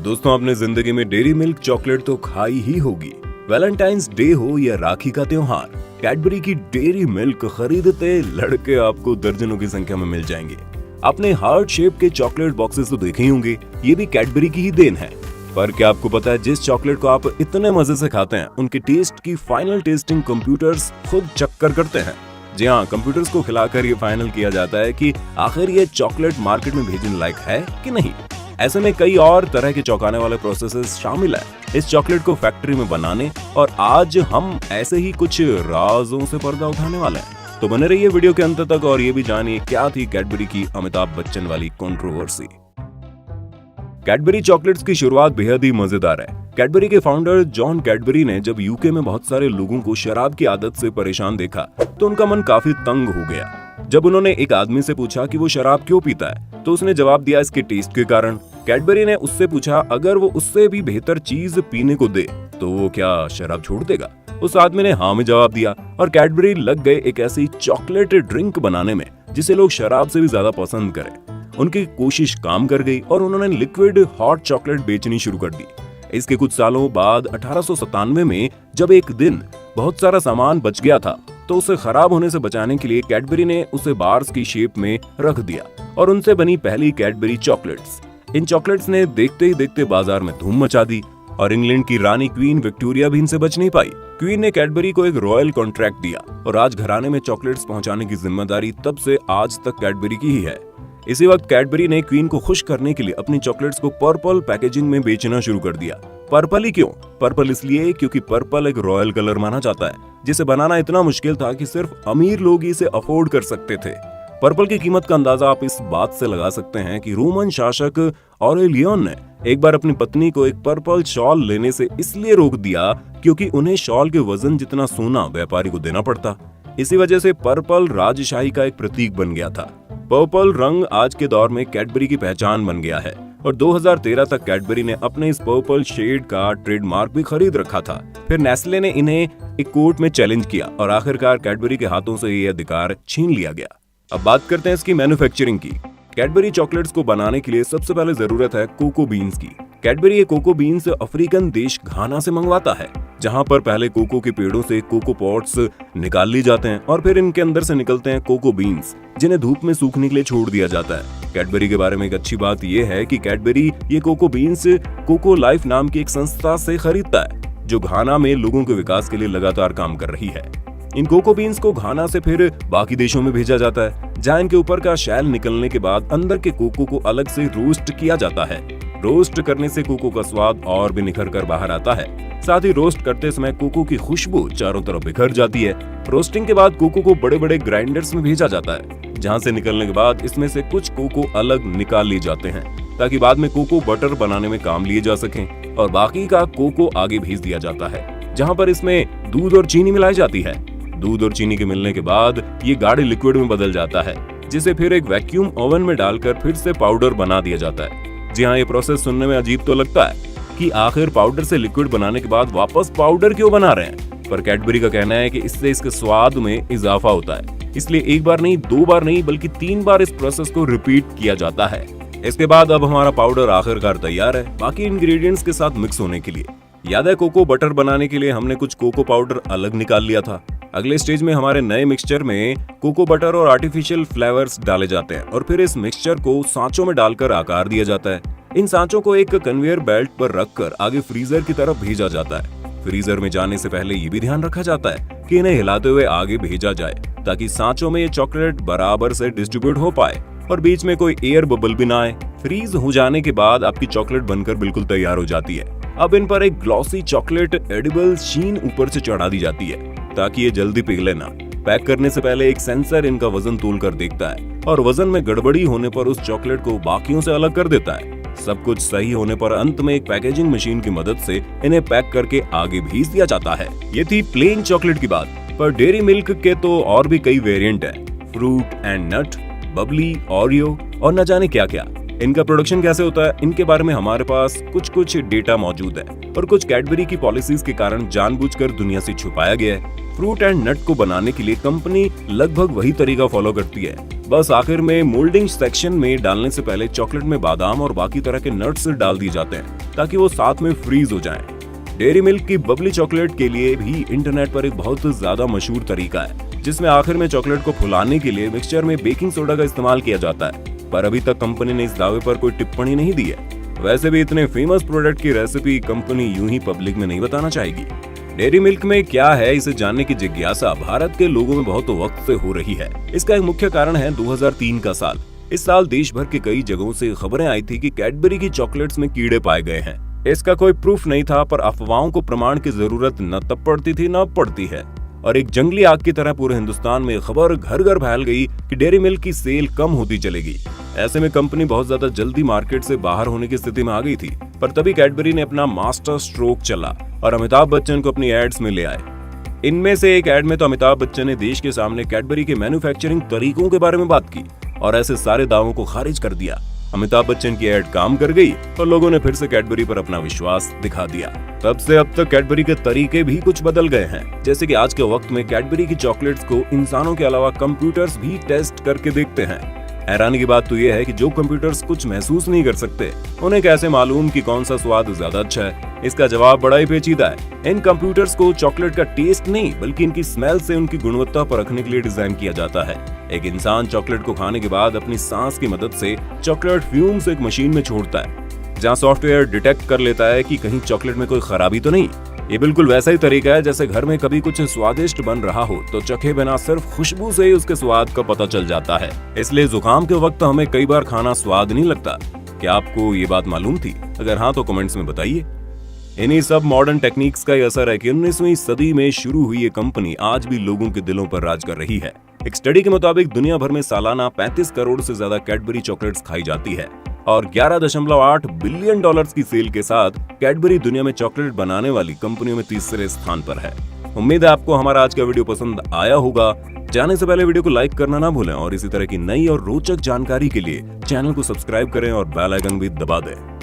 दोस्तों, आपने जिंदगी में डेयरी मिल्क चॉकलेट तो खाई ही होगी। वैलेंटाइंस डे हो या राखी का त्योहार, कैडबरी की डेयरी मिल्क खरीदते लड़के आपको दर्जनों की संख्या में मिल जाएंगे। आपने हार्ट शेप के चॉकलेट बॉक्सेस तो देखे ही होंगे, ये भी कैडबरी की ही देन है। पर क्या आपको पता है, जिस चॉकलेट को आप इतने मजे से खाते हैं, उनके टेस्ट की फाइनल टेस्टिंग कंप्यूटर्स खुद चक्कर करते हैं। जी हाँ, कंप्यूटर्स को खिलाकर ये फाइनल किया जाता है कि आखिर ये चॉकलेट मार्केट में भेजने लायक है कि नहीं। ऐसे में कई और तरह के चौंकाने वाले प्रोसेसेस शामिल है इस चॉकलेट को फैक्ट्री में बनाने, और आज हम ऐसे ही कुछ राजों से पर्दा उठाने वाले हैं। तो बने रहिए वीडियो के अंत तक और ये भी जानिए क्या थी कैडबरी की अमिताभ बच्चन वाली कंट्रोवर्सी। कैडबरी चॉकलेट्स की शुरुआत बेहद ही मजेदार है। कैडबरी के फाउंडर जॉन कैडबरी ने जब यूके में बहुत सारे लोगों को शराब की आदत से परेशान देखा तो उनका मन काफी तंग हो गया। जब उन्होंने एक आदमी से पूछा कि वो शराब क्यों पीता है, तो उसने जवाब दिया इसके टेस्ट के कारण। कैडबरी ने उससे पूछा अगर वो उससे भी बेहतर चीज पीने को दे तो वो क्या शराब छोड़ देगा। उस आदमी ने हाँ में जवाब दिया और कैडबरी लग गए एक ऐसी चॉकलेट ड्रिंक बनाने में जिसे लोग शराब से भी ज्यादा पसंद करें। उनकी कोशिश काम कर गई और उन्होंने लिक्विड हॉट चॉकलेट बेचनी शुरू कर दी। इसके कुछ सालों बाद 1897 में जब एक दिन बहुत सारा सामान बच गया था तो उसे खराब होने से बचाने के लिए कैडबरी ने उसे बार्स की शेप में रख दिया और उनसे बनी पहली कैडबरी चॉकलेट्स। इन चॉकलेट्स ने देखते ही देखते बाजार में धूम मचा दी और इंग्लैंड की रानी क्वीन विक्टोरिया भी इनसे बच नहीं पाई। क्वीन ने कैडबरी को एक रॉयल कॉन्ट्रैक्ट दिया और राजघराने में चॉकलेट्स पहुंचाने की जिम्मेदारी तब से आज तक कैडबरी की ही है। इसी वक्त कैडबरी ने क्वीन को खुश करने के लिए अपनी चॉकलेट्स को पर्पल पैकेजिंग में बेचना शुरू कर दिया। पर्पल ही क्यों? पर्पल इसलिए क्योंकि पर्पल एक रॉयल कलर माना जाता है जिसे बनाना इतना मुश्किल था कि सिर्फ अमीर लोग इसे अफोर्ड कर सकते थे। पर्पल की कीमत का अंदाजा आप इस बात से लगा सकते हैं कि रोमन शासक ऑरेलियन ने एक बार अपनी पत्नी को एक पर्पल शॉल लेने से इसलिए रोक दिया क्योंकि उन्हें शॉल के वजन जितना सोना व्यापारी को देना पड़ता। इसी वजह से पर्पल राजशाही का एक प्रतीक बन गया था। पर्पल रंग आज के दौर में कैडबरी की पहचान बन गया है और 2013 तक कैडबरी ने अपने इस पर्पल शेड का ट्रेडमार्क भी खरीद रखा था। फिर नेस्ले ने इन्हें एक कोर्ट में चैलेंज किया और आखिरकार कैडबरी के हाथों से ये अधिकार छीन लिया गया। अब बात करते हैं इसकी मैन्युफैक्चरिंग की। कैडबरी चॉकलेट्स को बनाने के लिए सबसे पहले जरूरत है कोको बीन्स की। कैडबरी ये कोको बीन्स अफ्रीकन देश घाना से मंगवाता है, जहां पर पहले कोको के पेड़ों से कोको पॉट्स निकाल लिए जाते हैं और फिर इनके अंदर से निकलते हैं कोको बीन्स, जिन्हें धूप में सूखने के लिए छोड़ दिया जाता है। कैडबरी के बारे में एक अच्छी बात यह है कि कैडबरी ये कोको बीन्स कोको लाइफ नाम की एक संस्था से खरीदता है, जो घाना में लोगों के विकास के लिए लगातार काम कर रही है। इन कोको बीन्स को घाना से फिर बाकी देशों में भेजा जाता है, जहां इनके ऊपर का शैल निकलने के बाद अंदर के कोको को अलग से रोस्ट किया जाता है। रोस्ट करने से कोको का स्वाद और भी निखर कर बाहर आता है। साथ ही रोस्ट करते समय कोको की खुशबू चारों तरफ बिखर जाती है। रोस्टिंग के बाद कोको को बड़े बड़े ग्राइंडर्स में भेजा जाता है, जहां से निकलने के बाद इसमें से कुछ कोको अलग निकाल लिए जाते हैं ताकि बाद में कोको बटर बनाने में काम लिए जा सकें, और बाकी का कोको आगे भेज दिया जाता है, जहां पर इसमें दूध और चीनी मिलाई जाती है। दूध और चीनी के मिलने के बाद ये गाढ़े लिक्विड में बदल जाता है, जिसे फिर एक वैक्यूम ओवन में डालकर फिर से पाउडर बना दिया जाता है। जी हाँ, ये प्रोसेस सुनने में अजीब तो लगता है कि आखिर पाउडर से लिक्विड बनाने के बाद वापस पाउडर क्यों बना रहे हैं, पर कैडबरी का कहना है कि इससे इसके स्वाद में इजाफा होता है, इसलिए एक बार नहीं, दो बार नहीं, बल्कि 3 बार इस प्रोसेस को रिपीट किया जाता है। इसके बाद अब हमारा पाउडर आखिरकार तैयार है बाकी इंग्रेडिएंट्स के साथ मिक्स होने के लिए। याद है, कोको बटर बनाने के लिए हमने कुछ कोको पाउडर अलग निकाल लिया था। अगले स्टेज में हमारे नए मिक्सचर में कोको बटर और आर्टिफिशियल फ्लेवर्स डाले जाते हैं और फिर इस मिक्सचर को सांचों में डालकर आकार दिया जाता है। इन सांचों को एक कन्वेयर बेल्ट पर रखकर आगे फ्रीजर की तरफ भेजा जाता है। फ्रीजर में जाने से पहले ये भी ध्यान रखा जाता है कि इन्हें हिलाते हुए आगे भेजा जाए ताकि सांचों में ये चॉकलेट बराबर से डिस्ट्रीब्यूट हो पाए और बीच में कोई एयर बबल भी ना आए। फ्रीज हो जाने के बाद आपकी चॉकलेट बनकर बिल्कुल तैयार हो जाती है। अब इन पर एक ग्लॉसी चॉकलेट एडिबल शीन ऊपर से चढ़ा दी जाती है ताकि ये जल्दी पिघले ना। पैक करने से पहले एक सेंसर इनका वजन तोल कर देखता है और वजन में गड़बड़ी होने पर उस चॉकलेट को बाकियों से अलग कर देता है। सब कुछ सही होने पर अंत में एक पैकेजिंग मशीन की मदद से इन्हें पैक करके आगे भेज दिया जाता है। ये थी प्लेन चॉकलेट की बात, पर डेयरी मिल्क के तो और भी कई वेरिएंट हैं। Fruit and nut, bubbly, Oreo और न जाने क्या क्या। इनका प्रोडक्शन कैसे होता है, इनके बारे में हमारे पास कुछ डेटा मौजूद है और कुछ कैडबरी की पॉलिसीज के कारण जानबूझकर दुनिया से छुपाया गया है। फ्रूट एंड नट को बनाने के लिए कंपनी लगभग वही तरीका फॉलो करती है। बस आखिर में मोल्डिंग सेक्शन में डालने से पहले चॉकलेट में बादाम और बाकी तरह के नट्स डाल दिए जाते हैं ताकि वो साथ में फ्रीज हो जाएं। डेयरी मिल्क की बबली चॉकलेट के लिए भी इंटरनेट पर एक बहुत ज्यादा मशहूर तरीका है, जिसमें आखिर में चॉकलेट को फुलाने के लिए मिक्सचर में बेकिंग सोडा का इस्तेमाल किया जाता है, पर अभी तक कंपनी ने इस दावे पर कोई टिप्पणी नहीं दी है। वैसे भी इतने फेमस प्रोडक्ट की रेसिपी कंपनी यूं ही पब्लिक में नहीं बताना चाहेगी। डेयरी मिल्क में क्या है, इसे जानने की जिज्ञासा भारत के लोगों में बहुत वक्त से हो रही है। इसका एक मुख्य कारण है 2003 का साल। इस साल देश भर के कई जगहों से खबरें आई थी कि कैडबरी की चॉकलेट्स में कीड़े पाए गए हैं। इसका कोई प्रूफ नहीं था, पर अफवाहों को प्रमाण की जरूरत न तब पड़ती थी न पड़ती है, और एक जंगली आग की तरह पूरे हिंदुस्तान में खबर घर घर फैल गई कि डेयरी मिल्क की सेल कम होती चलेगी। ऐसे में कंपनी बहुत ज्यादा जल्दी मार्केट से बाहर होने की स्थिति में आ गई थी, पर तभी कैडबरी ने अपना मास्टर स्ट्रोक चला और अमिताभ बच्चन को अपनी एड्स में ले आए। इनमें से एक एड में तो अमिताभ बच्चन ने देश के सामने कैडबरी के मैन्युफैक्चरिंग तरीकों के बारे में बात की और ऐसे सारे दावों को खारिज कर दिया। अमिताभ बच्चन की एड काम कर गई और लोगों ने फिर से कैडबरी पर अपना विश्वास दिखा दिया। तब से अब तक कैडबरी के तरीके भी कुछ बदल गए हैं, जैसे कि आज के वक्त में कैडबरी की चॉकलेट्स को इंसानों के अलावा कंप्यूटर्स भी टेस्ट करके देखते हैं। हैरानी की बात तो यह है कि जो कंप्यूटर्स कुछ महसूस नहीं कर सकते, उन्हें कैसे मालूम कि कौन सा स्वाद ज्यादा अच्छा है। इसका जवाब बड़ा ही पेचीदा है। इन कंप्यूटर्स को चॉकलेट का टेस्ट नहीं बल्कि इनकी स्मेल से उनकी गुणवत्ता परखने के लिए डिजाइन किया जाता है। एक इंसान चॉकलेट को खाने के बाद अपनी सांस की मदद से चॉकलेट फ्यूम्स एक मशीन में छोड़ता है, जहां सॉफ्टवेयर डिटेक्ट कर लेता है कि कहीं चॉकलेट में कोई खराबी तो नहीं। ये बिल्कुल वैसा ही तरीका है जैसे घर में कभी कुछ स्वादिष्ट बन रहा हो तो चखे बिना सिर्फ खुशबू से ही उसके स्वाद का पता चल जाता है। इसलिए जुकाम के वक्त हमें कई बार खाना स्वाद नहीं लगता। क्या आपको ये बात मालूम थी? अगर हाँ तो कमेंट्स में बताइए। इन्हीं सब मॉडर्न टेक्निक्स का असर है कि 19वीं सदी में शुरू हुई ये कंपनी आज भी लोगों के दिलों पर राज कर रही है। एक स्टडी के मुताबिक दुनिया भर में सालाना 35 करोड़ से ज्यादा कैडबरी चॉकलेट्स खाई जाती है और 11.8 बिलियन डॉलर्स की सेल के साथ कैडबरी दुनिया में चॉकलेट बनाने वाली कंपनियों में तीसरे स्थान पर है। उम्मीद है आपको हमारा आज का वीडियो पसंद आया होगा। जाने से पहले वीडियो को लाइक करना ना भूलें और इसी तरह की नई और रोचक जानकारी के लिए चैनल को सब्सक्राइब करें और बेल आइकन भी दबा दें।